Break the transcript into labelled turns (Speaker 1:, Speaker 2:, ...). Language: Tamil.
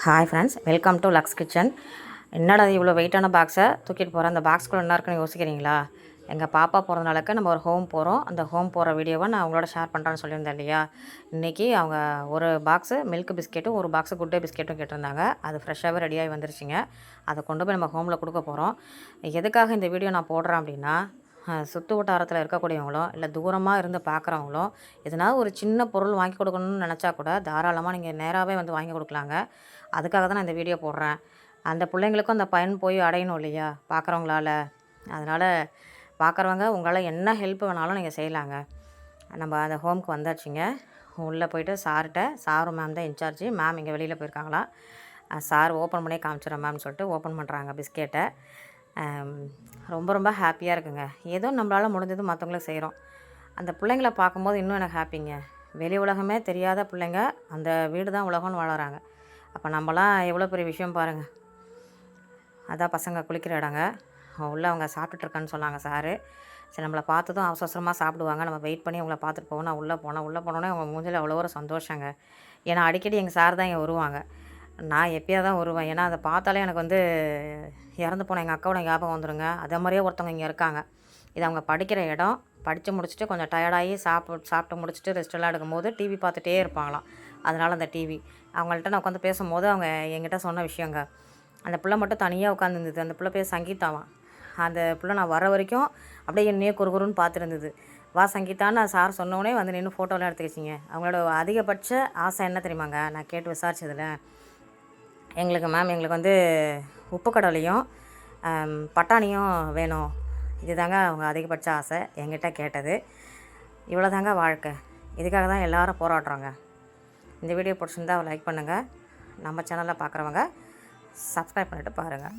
Speaker 1: Hi friends, welcome to Lux kitchen. என்னடா இவ்வளோ வெயிட்டான பாக்ஸை தூக்கிட்டு போகிறேன், அந்த பாக்ஸ்குள்ளே என்ன இருக்குன்னு யோசிக்கிறீங்களா? எங்கள் பாப்பா பிறந்த நாளுக்கு நம்ம ஒரு ஹோம் போகிறோம். அந்த ஹோம் போகிற வீடியோவை நான் அவங்களோட ஷேர் பண்ணுறேன்னு சொல்லியிருந்தேன் இல்லையா? இன்றைக்கி அவங்க ஒரு பாக்ஸு மில்க் பிஸ்கெட்டும் ஒரு பாக்ஸு குட் டே பிஸ்கெட்டும் கேட்டிருந்தாங்க. அது ஃப்ரெஷ்ஷாகவே ரெடியாகி வந்துருச்சுங்க. அதை கொண்டு போய் நம்ம ஹோமில் கொடுக்க போகிறோம். எதுக்காக இந்த வீடியோ நான் போடுறேன் அப்படின்னா, சுற்று வட்டாரத்தில் இருக்கக்கூடியவங்களோ இல்லை தூரமாக இருந்து பார்க்குறவங்களோ எதனாவது ஒரு சின்ன பொருள் வாங்கி கொடுக்கணும்னு நினச்சா கூட தாராளமாக நீங்கள் நேராகவே வந்து வாங்கி கொடுக்கலாங்க. அதுக்காக தான் நான் இந்த வீடியோ போடுறேன். அந்த பிள்ளைங்களுக்கும் அந்த பயன் போய் அடையணும் இல்லையா பார்க்குறவங்களால. அதனால் பார்க்குறவங்க உங்களால் என்ன ஹெல்ப் வேணாலும் நீங்கள் செய்யலாங்க. நம்ம அந்த ஹோமுக்கு வந்தாச்சுங்க. உள்ளே போயிட்டு சாரும் மேம் தான் இன்சார்ஜ். மேம் இங்கே வெளியில் போயிருக்காங்களா? சார் ஓப்பன் பண்ணி காமிச்சிடறேன் மேம்னு சொல்லிட்டு ஓப்பன் பண்ணுறாங்க பிஸ்கெட்டை. ரொம்ப ரொம்ப ஹாப்பியாக இருக்குங்க. ஏதோ நம்மளால் முடிஞ்சது மற்றவங்களுக்கு செய்கிறோம். அந்த பிள்ளைங்கள பார்க்கும்போது இன்னும் எனக்கு ஹாப்பிங்க. வெளி உலகமே தெரியாத பிள்ளைங்க அந்த வீடு தான் உலகம்னு வாழறாங்க. அப்போ நம்மலாம் எவ்வளோ பெரிய விஷயம் பாருங்கள். அதான் பசங்க குளிக்கிற இடங்க. உள்ளே அவங்க சாப்பிட்டுட்ருக்கான்னு சொன்னாங்க சாரு. சரி, நம்மளை பார்த்ததும் அவசரமாக சாப்பிடுவாங்க, நம்ம வெயிட் பண்ணி அவங்கள பார்த்துட்டு போவோம். நான் உள்ளே போனோடனே அவங்க மூஞ்சில் அவ்வளோ ஒரு சந்தோஷங்க. ஏன்னா அடிக்கடி எங்கள் சார் தான் இங்கே வருவாங்க. நான் எப்போயா தான் வருவேன். ஏன்னா அதை பார்த்தாலே எனக்கு வந்து இறந்து போன எங்கள் அக்காவோட ஞாபகம் வந்துடுங்க. அதே மாதிரியே ஒருத்தவங்க இங்கே இருக்காங்க. இது அவங்க படிக்கிற இடம். படித்து முடிச்சுட்டு கொஞ்சம் டயர்டாகி சாப்பிட்டு முடிச்சுட்டு ரெஸ்ட்டெல்லாம் எடுக்கும்போது டிவி பார்த்துட்டே இருப்பாங்களாம். அதனால் அந்த டிவி அவங்கள்ட்ட நான் உட்காந்து பேசும்போது அவங்க என்கிட்ட சொன்ன விஷயங்க. அந்த பிள்ளை மட்டும் தனியாக உட்காந்துருந்தது. அந்த பிள்ளை பேர் சங்கீதாவான். அந்த பிள்ளை நான் வர வரைக்கும் அப்படியே என்னையே குறுகுறுன்னு பார்த்துருந்தது. வா சங்கீதான்னு சார் சொன்னோடனே வந்து நின்று ஃபோட்டோலாம் எடுத்துக்கிச்சிங்க. அவங்களோட அதிகபட்ச ஆசை என்ன தெரியுமாங்க? நான் கேட்டு விசாரிச்சதில், எங்களுக்கு வந்து உப்பு கடலையும் பட்டாணியும் வேணும். இதுதாங்க அவங்க அதிகபட்ச ஆசை என்கிட்ட கேட்டது. இவ்வளோ தாங்க வாழ்க்கை. இதுக்காக தான் எல்லோரும் போராடுறோங்க. இந்த வீடியோ பிடிச்சிருந்தா லைக் பண்ணுங்கள். நம்ம சேனலில் பார்க்குறவங்க சப்ஸ்கிரைப் பண்ணிவிட்டு பாருங்கள்.